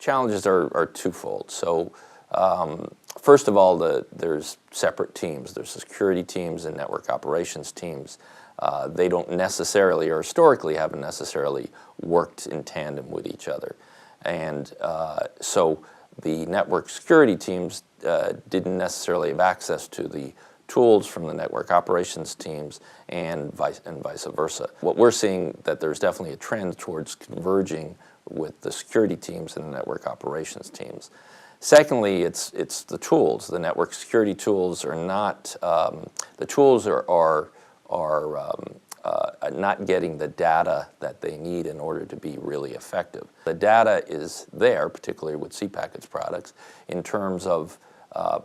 Challenges are twofold. So first of all, there's separate teams. There's security teams and network operations teams. They don't necessarily, or historically haven't necessarily, worked in tandem with each other. And so the network security teams didn't necessarily have access to the tools from the network operations teams and vice versa. What we're seeing that there's definitely a trend towards converging with the security teams and the network operations teams. Secondly, it's the tools. The network security tools are not, the tools are not getting the data that they need in order to be really effective. The data is there, particularly with cPacket's products, in terms of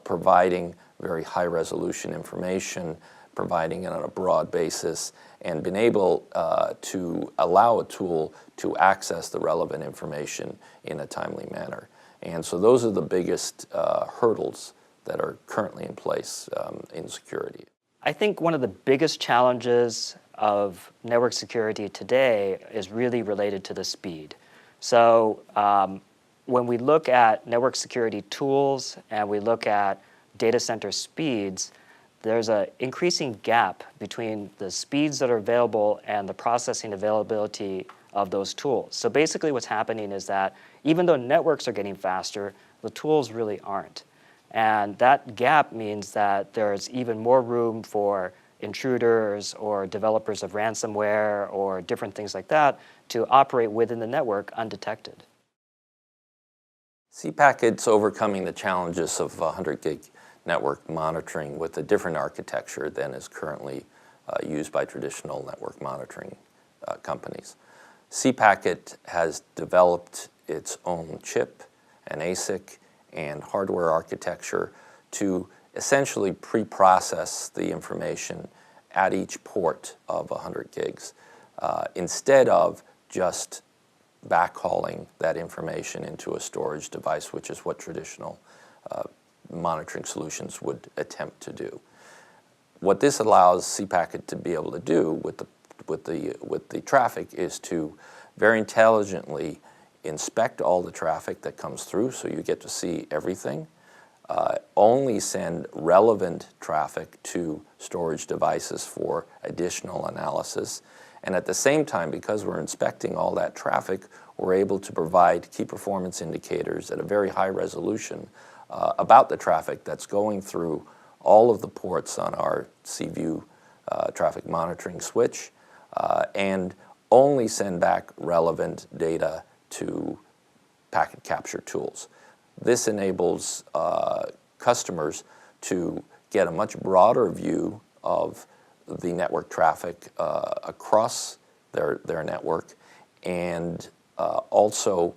providing very high-resolution information, providing it on a broad basis, and being able to allow a tool to access the relevant information in a timely manner. And so those are the biggest hurdles that are currently in place in security. I think one of the biggest challenges of network security today is really related to the speed. So when we look at network security tools and we look at data center speeds, there's an increasing gap between the speeds that are available and the processing availability of those tools. So basically what's happening is that even though networks are getting faster, the tools really aren't. And that gap means that there's even more room for intruders or developers of ransomware or different things like that to operate within the network undetected. cPacket's overcoming the challenges of 100 gig network monitoring with a different architecture than is currently used by traditional network monitoring companies. cPacket has developed its own chip, an ASIC, and hardware architecture to essentially pre-process the information at each port of 100 gigs instead of just backhauling that information into a storage device, which is what traditional monitoring solutions would attempt to do. What this allows cPacket to be able to do with the traffic is to very intelligently inspect all the traffic that comes through, so you get to see everything. Only send relevant traffic to storage devices for additional analysis. And at the same time, because we're inspecting all that traffic, we're able to provide key performance indicators at a very high resolution about the traffic that's going through all of the ports on our cView traffic monitoring switch, and only send back relevant data to packet capture tools. This enables customers to get a much broader view of the network traffic across their network, and also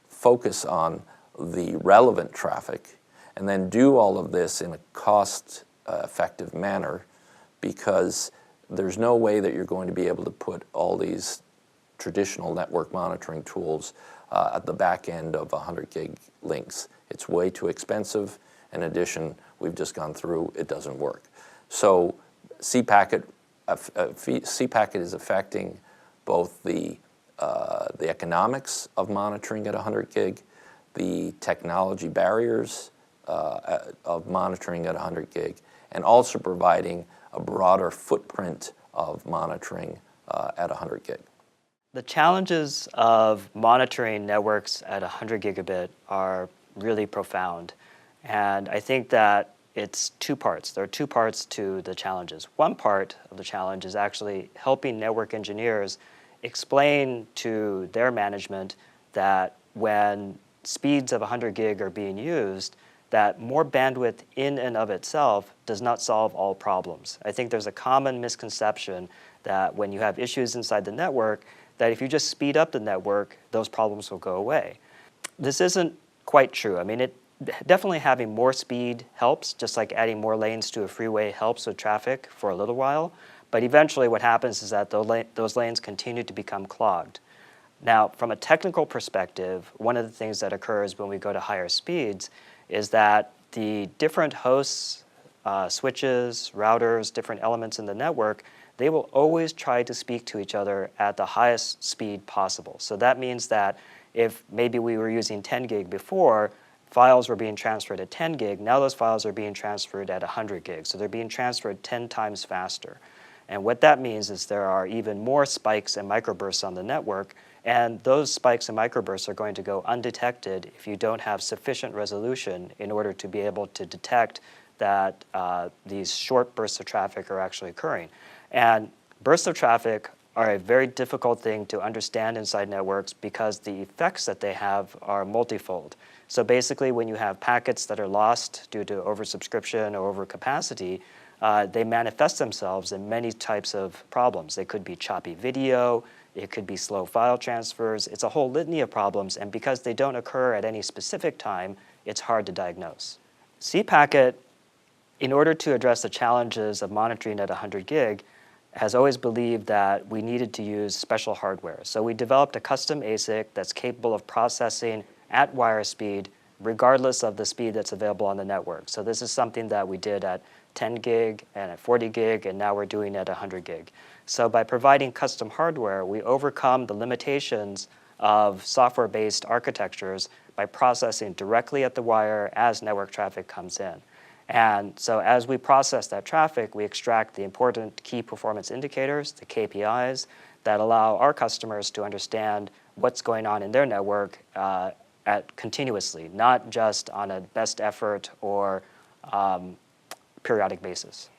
focus on the relevant traffic, and then do all of this in a cost-effective manner, because there's no way that you're going to be able to put all these traditional network monitoring tools at the back end of 100 gig links. It's way too expensive. In addition, we've just gone through, it doesn't work. So cPacket is affecting both the economics of monitoring at 100 gig, the technology barriers of monitoring at 100 gig, and also providing a broader footprint of monitoring at 100 gig. The challenges of monitoring networks at 100 gigabit are really profound. And I think that it's two parts. There are two parts to the challenges. One part of the challenge is actually helping network engineers explain to their management that when speeds of 100 gig are being used, that more bandwidth in and of itself does not solve all problems. I think there's a common misconception that when you have issues inside the network, that if you just speed up the network, those problems will go away. This isn't quite true. I mean, definitely having more speed helps, just like adding more lanes to a freeway helps with traffic for a little while. But eventually what happens is that those lanes continue to become clogged. Now, from a technical perspective, one of the things that occurs when we go to higher speeds is that the different hosts, switches, routers, different elements in the network, they will always try to speak to each other at the highest speed possible. So that means that if maybe we were using 10 gig before, files were being transferred at 10 gig, now those files are being transferred at 100 gig. So they're being transferred 10 times faster. And what that means is there are even more spikes and microbursts on the network, and those spikes and microbursts are going to go undetected if you don't have sufficient resolution in order to be able to detect that these short bursts of traffic are actually occurring. And bursts of traffic are a very difficult thing to understand inside networks because the effects that they have are multifold. So basically, when you have packets that are lost due to oversubscription or overcapacity, they manifest themselves in many types of problems. They could be choppy video, it could be slow file transfers. It's a whole litany of problems, and because they don't occur at any specific time, it's hard to diagnose. cPacket, in order to address the challenges of monitoring at 100 gig, has always believed that we needed to use special hardware. So we developed a custom ASIC that's capable of processing at wire speed, regardless of the speed that's available on the network. So this is something that we did at 10 gig and at 40 gig, and now we're doing it at 100 gig. So by providing custom hardware, we overcome the limitations of software-based architectures by processing directly at the wire as network traffic comes in. And so as we process that traffic, we extract the important key performance indicators, the KPIs, that allow our customers to understand what's going on in their network continuously, not just on a best effort or periodic basis.